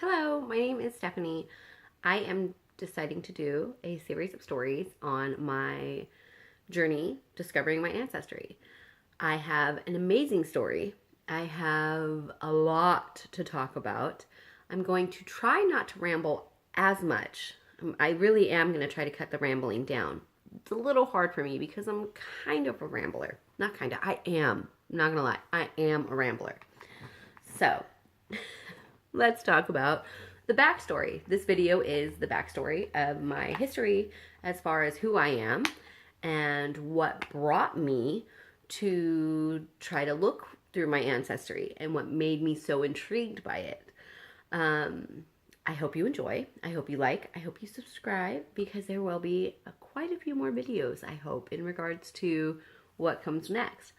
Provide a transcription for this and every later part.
Hello, my name is Stephanie. I am deciding to do a series of stories on my journey discovering my ancestry. I have an amazing story. I have a lot to talk about. I'm going to try not to ramble as much. I really am going to try to cut the rambling down. It's a little hard for me because I'm kind of a rambler. Not kind of, I am. I'm not going to lie. I am a rambler. So, let's talk about the backstory. This video is the backstory of my history as far as who I am and what brought me to try to look through my ancestry and what made me so intrigued by it. I hope you enjoy. I hope you like. I hope you subscribe because there will be quite a few more videos, I hope, in regards to what comes next.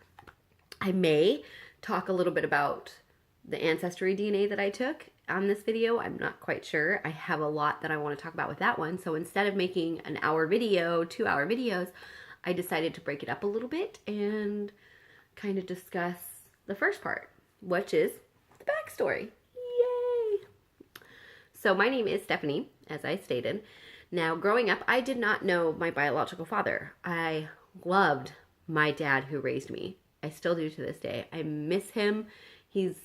I may talk a little bit about the ancestry DNA that I took on this video. I'm not quite sure. I have a lot that I want to talk about with that one. So instead of making an hour video, 2-hour videos, I decided to break it up a little bit and kind of discuss the first part, which is the backstory. Yay! So my name is Stephanie, as I stated. Now, growing up, I did not know my biological father. I loved my dad who raised me. I still do to this day. I miss him. He's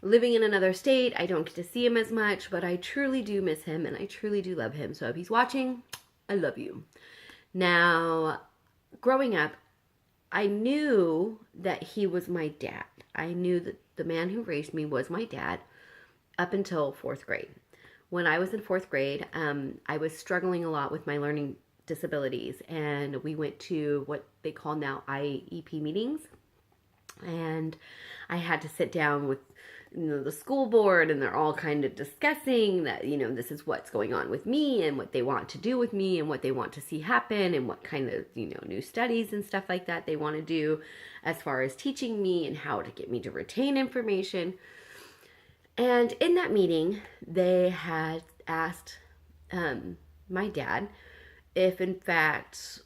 living in another state. I don't get to see him as much, but I truly do miss him and I truly do love him. So if he's watching, I love you. Now, growing up, I knew that he was my dad. I knew that the man who raised me was my dad up until 4th grade. When I was in 4th grade, I was struggling a lot with my learning disabilities, and we went to what they call now IEP meetings, and I had to sit down with the school board, and they're all kind of discussing that, this is what's going on with me and what they want to do with me and what they want to see happen and what kind of, new studies and stuff like that they want to do as far as teaching me and how to get me to retain information. And in that meeting, they had asked my dad if, in fact,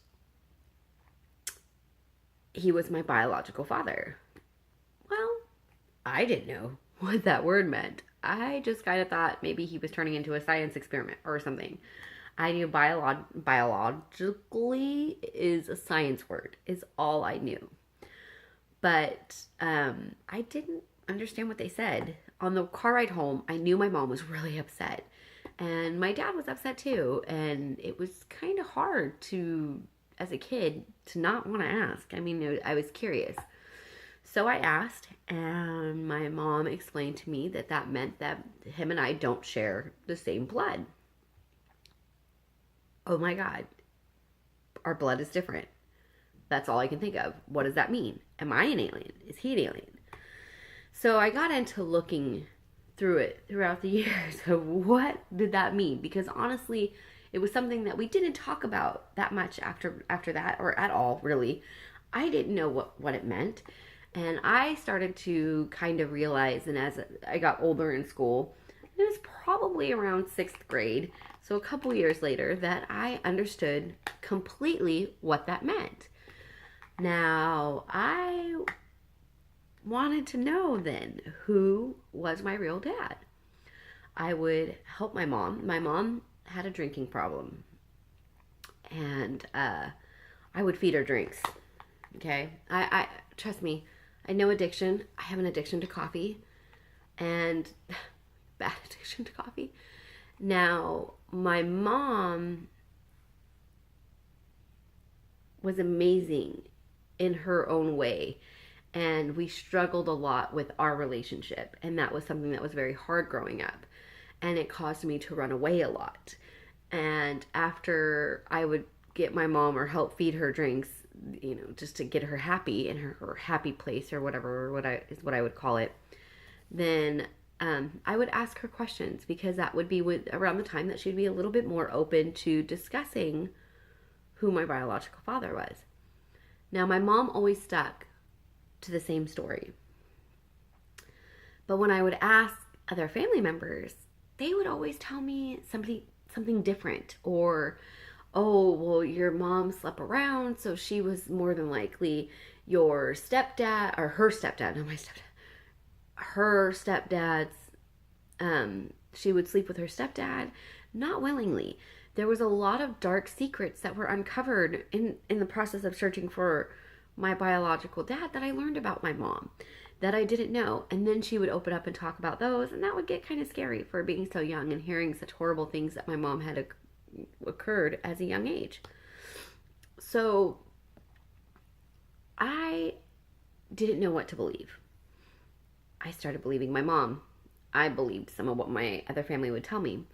he was my biological father. Well, I didn't know what that word meant. I just kind of thought maybe he was turning into a science experiment or something. I knew biologically is a science word, is all I knew. But I didn't understand what they said. On the car ride home, I knew my mom was really upset. And my dad was upset too. And it was kind of hard to, as a kid, to not want to ask. I mean, I was curious. So I asked, and my mom explained to me that that meant that him and I don't share the same blood. Oh my God. Our blood is different. That's all I can think of. What does that mean? Am I an alien? Is he an alien? So I got into looking through it throughout the years of what did that mean? Because honestly, it was something that we didn't talk about that much after that, or at all, really. I didn't know what it meant. And I started to kind of realize, and as I got older in school, it was probably around 6th grade, so a couple years later, that I understood completely what that meant. Now, I wanted to know then who was my real dad. I would help my mom. My mom had a drinking problem, and I would feed her drinks. Okay, I trust me. I know addiction. I have an addiction to coffee, and bad addiction to coffee. Now, my mom was amazing in her own way, and we struggled a lot with our relationship, and that was something that was very hard growing up, and it caused me to run away a lot. And after I would get my mom or help feed her drinks, just to get her happy in her happy place or whatever, what I would call it, then I would ask her questions, because that would be around the time that she'd be a little bit more open to discussing who my biological father was. Now, my mom always stuck to the same story. But when I would ask other family members, they would always tell me something different, or, oh, well, your mom slept around, so she was more than likely your stepdad, or her stepdad, not my stepdad, her stepdad's She would sleep with her stepdad, not willingly. There was a lot of dark secrets that were uncovered in the process of searching for my biological dad that I learned about my mom that I didn't know. And then she would open up and talk about those, and that would get kind of scary for being so young and hearing such horrible things that my mom had occurred as a young age. So I didn't know what to believe. I started believing my mom. I believed some of what my other family would tell me.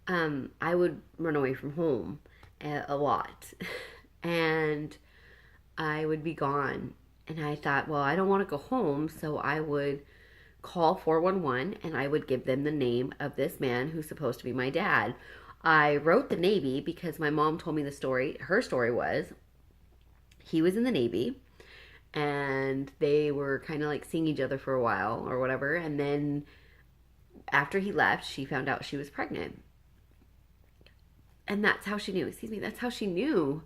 I would run away from home a lot. And I would be gone. And I thought, well, I don't want to go home. So I would call 411 and I would give them the name of this man who's supposed to be my dad. I wrote the Navy because my mom told me the story. Her story was he was in the Navy and they were kind of like seeing each other for a while or whatever. And then after he left, she found out she was pregnant. And that's how she knew, that's how she knew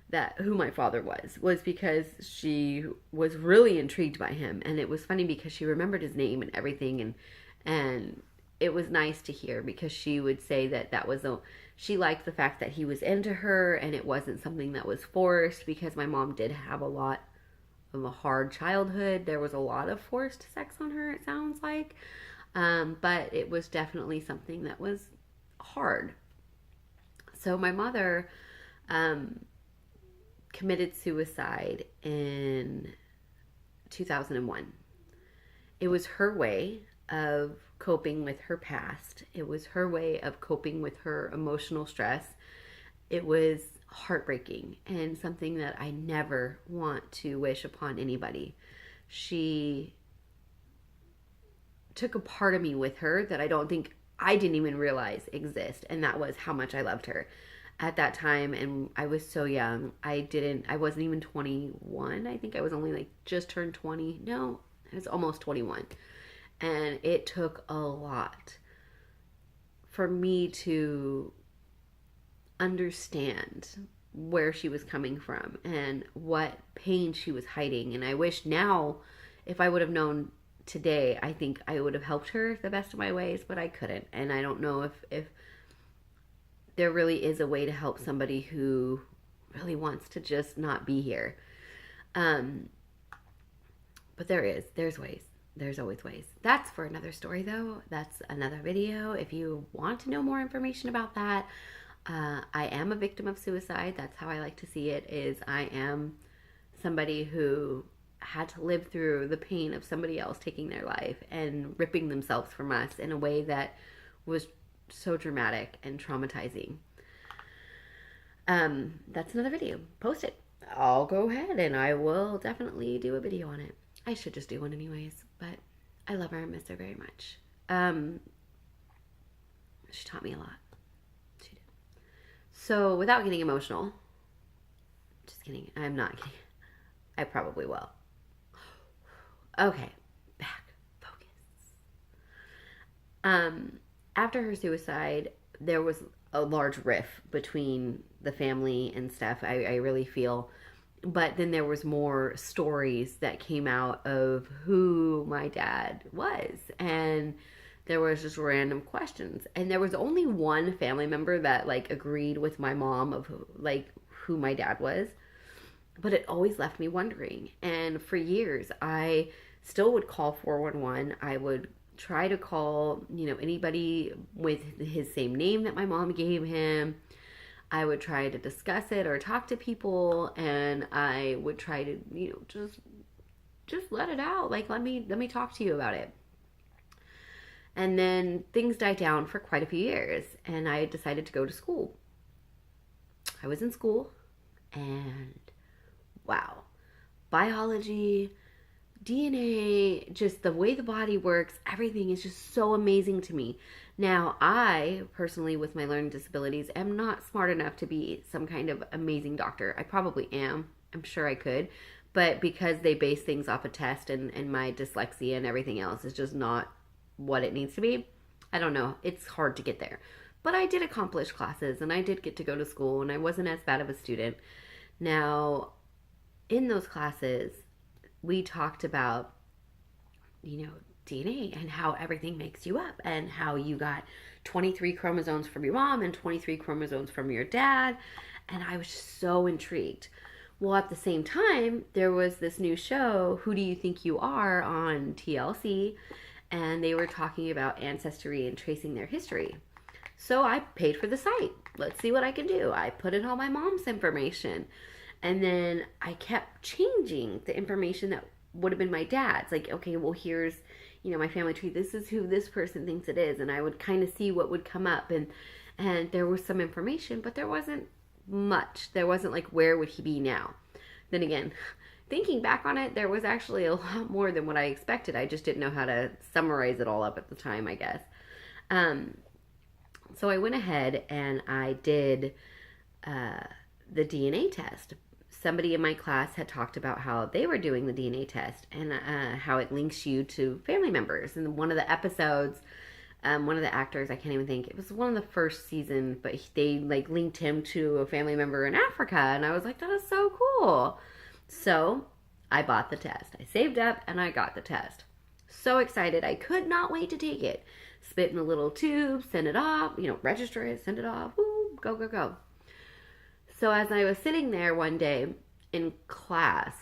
that who my father was because she was really intrigued by him. And it was funny because she remembered his name and everything. And it was nice to hear because she would say that was she liked the fact that he was into her and it wasn't something that was forced, because my mom did have a lot of a hard childhood. There was a lot of forced sex on her, it sounds like. But it was definitely something that was hard. So my mother committed suicide in 2001. It was her way of coping with her past. It was her way of coping with her emotional stress. It was heartbreaking and something that I never want to wish upon anybody. She took a part of me with her that I didn't even realize exist, and that was how much I loved her at that time. And I was so young. I wasn't even 21. I think I was only like just turned 20. No, I was almost 21. And it took a lot for me to understand where she was coming from and what pain she was hiding. And I wish now, if I would have known today, I think I would have helped her the best of my ways, but I couldn't. And I don't know if there really is a way to help somebody who really wants to just not be here. But there's ways. There's always ways. That's for another story though. That's another video. If you want to know more information about that, I am a victim of suicide. That's how I like to see it, is I am somebody who had to live through the pain of somebody else taking their life and ripping themselves from us in a way that was so dramatic and traumatizing. That's another video. Post it. I'll go ahead and I will definitely do a video on it. I should just do one anyways, but I love her and miss her very much. She taught me a lot. She did. So without getting emotional, just kidding. I'm not kidding. I probably will. Okay, back, focus. After her suicide, there was a large rift between the family and stuff, I really feel. But then there was more stories that came out of who my dad was. And there was just random questions. And there was only one family member that like agreed with my mom of who my dad was. But it always left me wondering. And for years, I still would call 411. I would try to call, anybody with his same name that my mom gave him. I would try to discuss it or talk to people, and I would try to, just let it out. Like, let me talk to you about it. And then things died down for quite a few years, and I decided to go to school. I was in school, and wow, biology, DNA, just the way the body works, everything is just so amazing to me. Now, I personally, with my learning disabilities, am not smart enough to be some kind of amazing doctor. I probably am. I'm sure I could. But because they base things off a test and my dyslexia and everything else is just not what it needs to be, I don't know. It's hard to get there. But I did accomplish classes, and I did get to go to school, and I wasn't as bad of a student. Now, in those classes, we talked about, DNA and how everything makes you up, and how you got 23 chromosomes from your mom and 23 chromosomes from your dad. And I was just so intrigued. Well, at the same time, there was this new show, Who Do You Think You Are, on TLC, and they were talking about Ancestry and tracing their history. So I paid for the site. Let's see what I can do. I put in all my mom's information. And then I kept changing the information that would have been my dad's. Like, okay, well, here's, my family tree. This is who this person thinks it is. And I would kind of see what would come up. And there was some information, but there wasn't much. There wasn't like, where would he be now? Then again, thinking back on it, there was actually a lot more than what I expected. I just didn't know how to summarize it all up at the time, I guess. So I went ahead and I did the DNA test. Somebody in my class had talked about how they were doing the DNA test and how it links you to family members. And one of the episodes, one of the actors, I can't even think, it was one of the first season, but they like linked him to a family member in Africa. And I was like, that is so cool. So I bought the test. I saved up and I got the test. So excited. I could not wait to take it. Spit in a little tube, send it off, register it, send it off, woo, go, go, go. So as I was sitting there one day in class,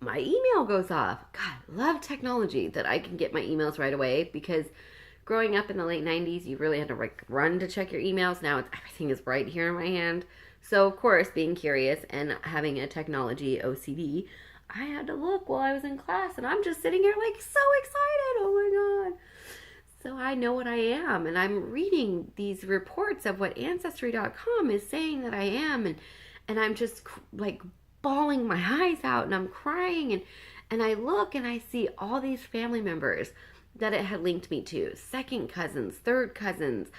my email goes off. God, love technology that I can get my emails right away, because growing up in the late 90s, you really had to run to check your emails. Now everything is right here in my hand. So of course, being curious and having a technology OCD, I had to look while I was in class, and I'm just sitting here like so excited. Oh my God. So I know what I am, and I'm reading these reports of what Ancestry.com is saying that I am, and I'm just like bawling my eyes out, and I'm crying, and I look and I see all these family members that it had linked me to, second cousins, third cousins,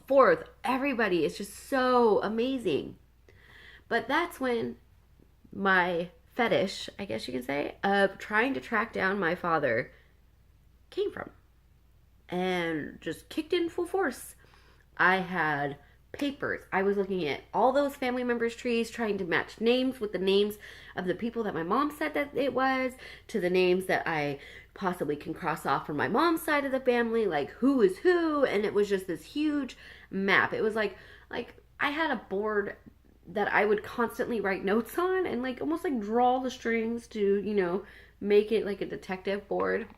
fourth, everybody is just so amazing. But that's when my fetish, I guess you can say, of trying to track down my father came from. And just kicked in full force. I had papers. I was looking at all those family members' trees, trying to match names with the names of the people that my mom said that it was, to the names that I possibly can cross off from my mom's side of the family, like who is who. And it was just this huge map. It was like I had a board that I would constantly write notes on, and like almost like draw the strings to, make it like a detective board.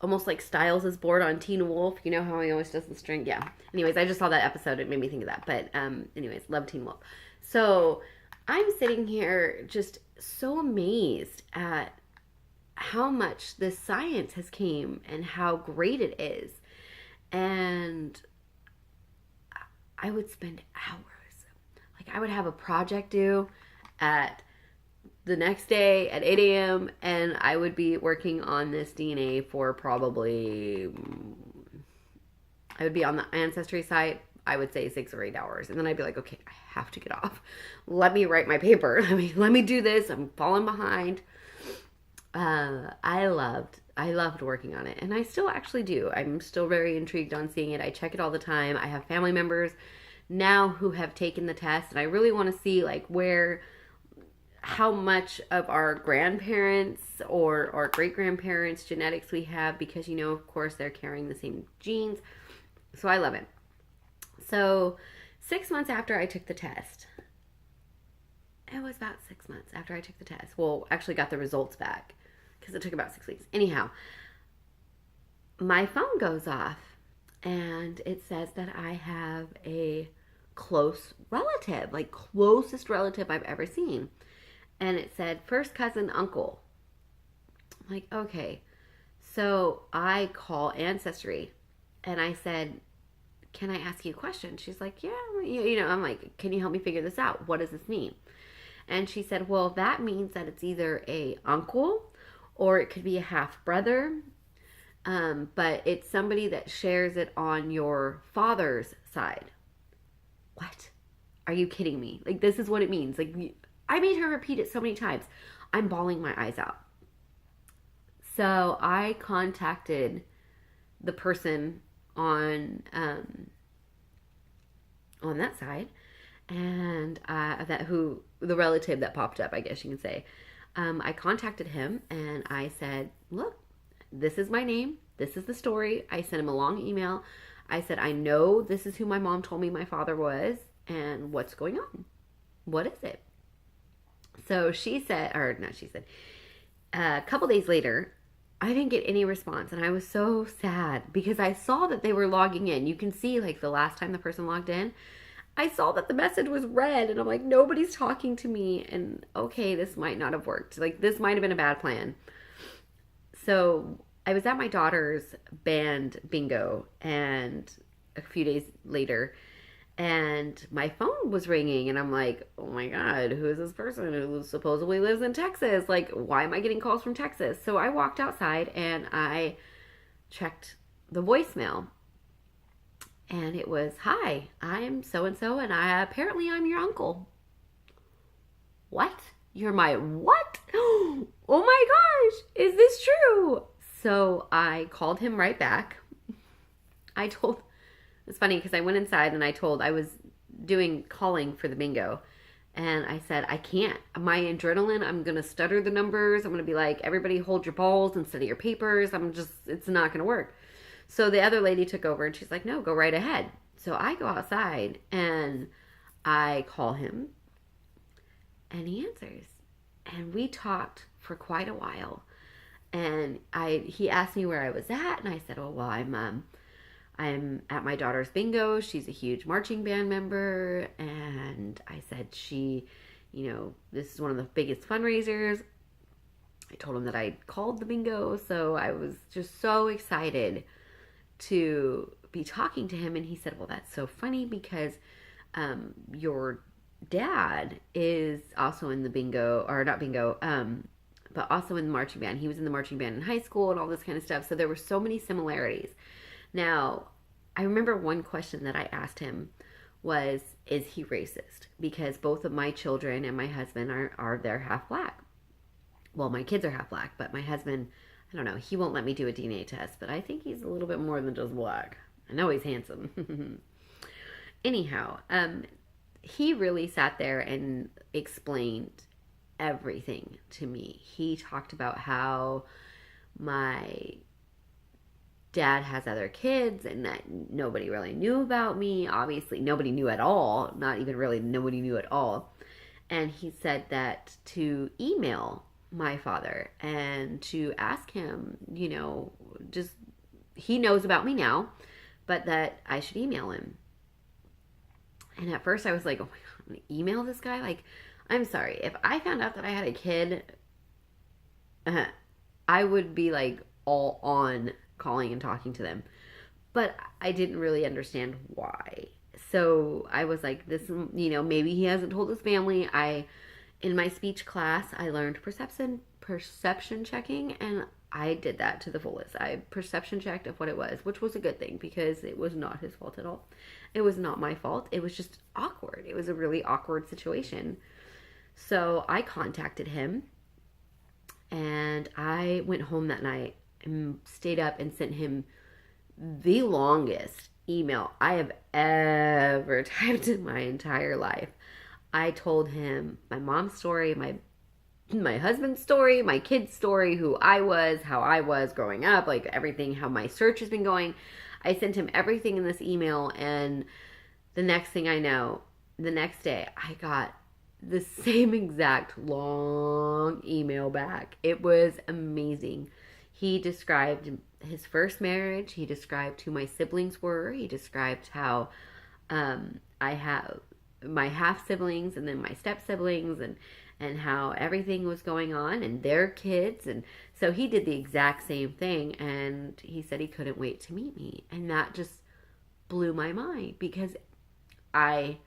Almost like Styles' board on Teen Wolf. You know how he always does the string? Yeah. Anyways, I just saw that episode. It made me think of that. But anyways, love Teen Wolf. So I'm sitting here just so amazed at how much this science has came and how great it is. And I would spend hours. Like I would have a project due at the next day at 8 a.m. and I would be working on this DNA for probably, I would be on the Ancestry site, I would say 6 or 8 hours. And then I'd be like, okay, I have to get off. Let me write my paper. Let me do this. I'm falling behind. I loved working on it. And I still actually do. I'm still very intrigued on seeing it. I check it all the time. I have family members now who have taken the test, and I really want to see like how much of our grandparents or great-grandparents genetics we have, because of course they're carrying the same genes. So I love it. So 6 months after I took the test, it was about 6 months after I took the test, well, actually got the results back, because it took about 6 weeks. Anyhow, my phone goes off and it says that I have a close relative, like closest relative I've ever seen. And it said first cousin uncle. I'm like, okay. So I call Ancestry and I said, can I ask you a question? She's like, yeah, I'm like, can you help me figure this out? What does this mean? And she said, well, that means that it's either a uncle or it could be a half brother. But it's somebody that shares it on your father's side. What? Are you kidding me? Like, this is what it means. Like, I made her repeat it so many times. I'm bawling my eyes out. So I contacted the person on that side, and the relative that popped up, I guess you can say. I contacted him and I said, look, this is my name. This is the story. I sent him a long email. I said, I know this is who my mom told me my father was, and what's going on? What is it? So she said, or not she said, a couple days later, I didn't get any response, and I was so sad because I saw that they were logging in. You can see, like, the last time the person logged in, I saw that the message was red, and I'm like, nobody's talking to me, and okay, this might not have worked. Like, this might have been a bad plan. So I was at my daughter's band bingo, and a few days later, and my phone was ringing, and I'm like, oh my God, who is this person who supposedly lives in Texas? Like, why am I getting calls from Texas? So I walked outside and I checked the voicemail, and it was, hi, I'm so and so, and apparently I'm your uncle. What? You're my what? Oh my gosh, is this true? So I called him right back. I told, it's funny because I went inside and I was doing calling for the bingo. And I said, I can't. My adrenaline, I'm going to stutter the numbers. I'm going to be like, everybody hold your balls instead of your papers. It's not going to work. So the other lady took over and she's like, no, go right ahead. So I go outside and I call him and he answers. And we talked for quite a while. And he asked me where I was at. And I said, oh, well, I'm at my daughter's bingo. She's a huge marching band member. And I said, this is one of the biggest fundraisers. I told him that I called the bingo. So I was just so excited to be talking to him. And he said, well, that's so funny because your dad is also in the bingo, or not bingo, but also in the marching band. He was in the marching band in high school and all this kind of stuff. So there were so many similarities. Now, I remember one question that I asked him was, is he racist? Because both of my children and my husband they're half black. Well, my kids are half black, but my husband, I don't know, he won't let me do a DNA test, but I think he's a little bit more than just black. I know he's handsome. Anyhow, he really sat there and explained everything to me. He talked about how my dad has other kids and that nobody really knew about me. Obviously, nobody knew at all. Not even really nobody knew at all. And he said that to email my father and to ask him, just he knows about me now, but that I should email him. And at first I was like, oh my God, I'm going to email this guy? Like, I'm sorry. If I found out that I had a kid, I would be like all on calling and talking to them. But I didn't really understand why. So I was like, this, maybe he hasn't told his family. In my speech class, I learned perception checking, and I did that to the fullest. I perception checked of what it was, which was a good thing because it was not his fault at all. It was not my fault. It was just awkward. It was a really awkward situation. So I contacted him, and I went home that night and stayed up and sent him the longest email I have ever typed in my entire life. I told him my mom's story, my husband's story, my kid's story, who I was, how I was growing up, like everything, how my search has been going. I sent him everything in this email, and the next thing I know, the next day, I got the same exact long email back. It was amazing. He described his first marriage. He described who my siblings were. He described how I have my half siblings and then my step siblings, and how everything was going on and their kids. And so he did the exact same thing, and he said he couldn't wait to meet me. And that just blew my mind because I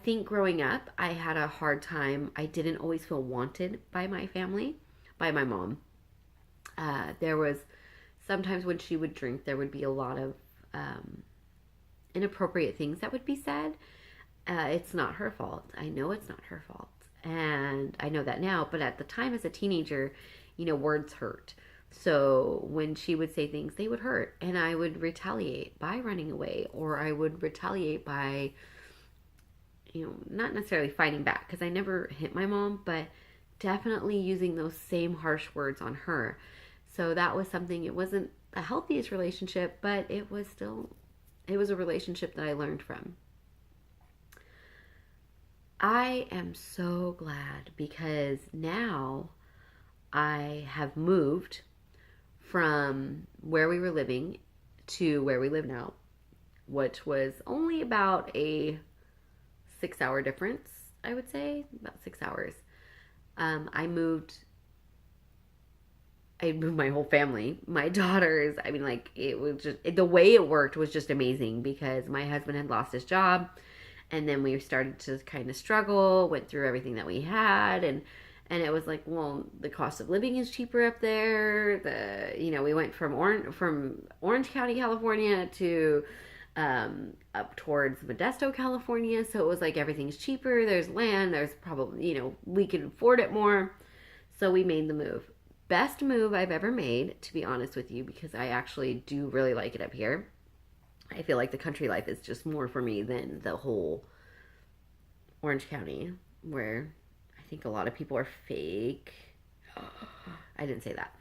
think growing up, I had a hard time. I didn't always feel wanted by my family, by my mom. There was sometimes when she would drink, there would be a lot of inappropriate things that would be said. It's not her fault. I know it's not her fault. And I know that now. But at the time as a teenager, words hurt. So when she would say things, they would hurt. And I would retaliate by running away. Or I would retaliate by, not necessarily fighting back. Because I never hit my mom. But definitely using those same harsh words on her. So that was something, it wasn't the healthiest relationship, but it was a relationship that I learned from. I am so glad because now I have moved from where we were living to where we live now, which was only about a 6 hour difference, I would say, about 6 hours. I moved my whole family, my daughters. I mean, like, it was just, the way it worked was just amazing because my husband had lost his job, and then we started to kind of struggle, went through everything that we had, and it was like, well, the cost of living is cheaper up there. We went from Orange County, California to up towards Modesto, California. So it was like everything's cheaper. There's land. There's probably, we could afford it more. So we made the move. Best move I've ever made, to be honest with you, because I actually do really like it up here. I feel like the country life is just more for me than the whole Orange County, where I think a lot of people are fake. I didn't say that.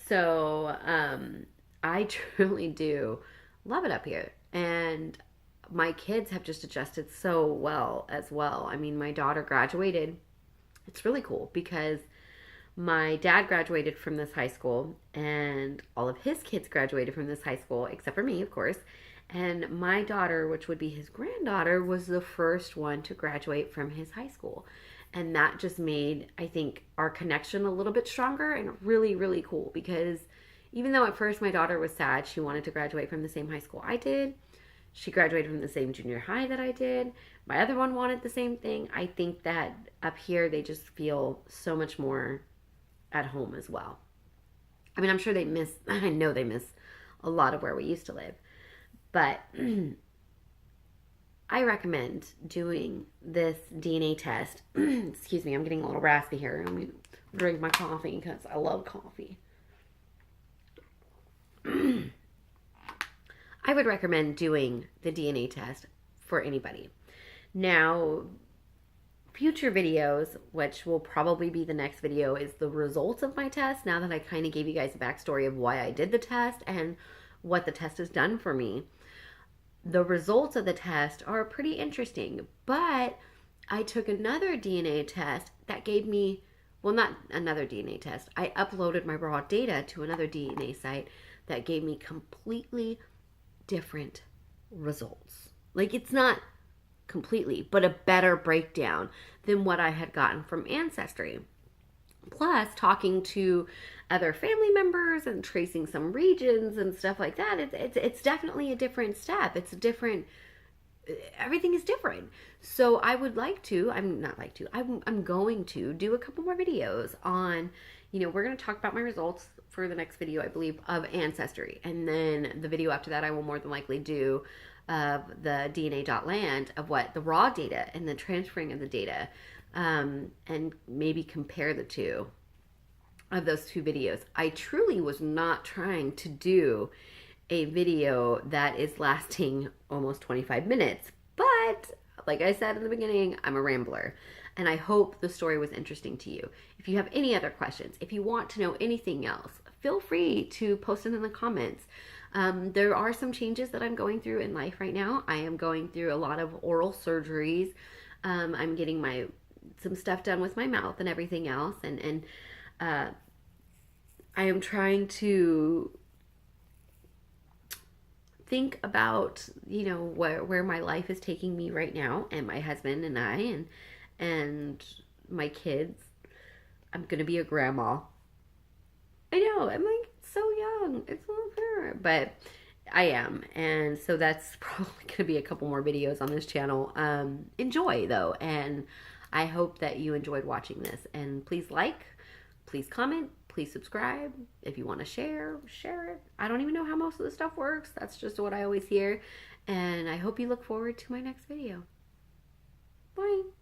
So I truly do love it up here. And my kids have just adjusted so well as well. I mean, my daughter graduated. It's really cool because my dad graduated from this high school, and all of his kids graduated from this high school, except for me, of course. And my daughter, which would be his granddaughter, was the first one to graduate from his high school. And that just made, I think, our connection a little bit stronger and really, really cool because even though at first my daughter was sad, she wanted to graduate from the same high school I did. She graduated from the same junior high that I did. My other one wanted the same thing. I think that up here they just feel so much more at home as well. I mean, I'm sure I know they miss a lot of where we used to live. But I recommend doing this DNA test. Excuse me, I'm getting a little raspy here. I'm going to drink my coffee because I love coffee. I would recommend doing the DNA test for anybody. Now, future videos, which will probably be the next video, is the results of my test. Now that I kind of gave you guys a backstory of why I did the test and what the test has done for me. The results of the test are pretty interesting, but I took another DNA test that gave me, well, not another DNA test. I uploaded my raw data to another DNA site that gave me completely different results. Like, it's not completely, but a better breakdown than what I had gotten from Ancestry. Plus, talking to other family members and tracing some regions and stuff like that, it's definitely a different step. It's a different, everything is different. So I would like to, I'm going to do a couple more videos on, we're going to talk about my results for the next video, I believe, of Ancestry. And then the video after that, I will more than likely do the DNA.land of what the raw data and the transferring of the data, and maybe compare the two of those two videos. I truly was not trying to do a video that is lasting almost 25 minutes, but like I said in the beginning, I'm a rambler, and I hope the story was interesting to you. If you have any other questions, if you want to know anything else, feel free to post it in the comments. There are some changes that I'm going through in life right now. I am going through a lot of oral surgeries. I'm getting some stuff done with my mouth and everything else. And I am trying to think about, where my life is taking me right now, and my husband and I and my kids. I'm going to be a grandma. I know, I'm like so young. It's not fair, but I am. And so that's probably going to be a couple more videos on this channel. Enjoy though. And I hope that you enjoyed watching this, and please please comment, please subscribe. If you want to share it. I don't even know how most of the stuff works. That's just what I always hear. And I hope you look forward to my next video. Bye.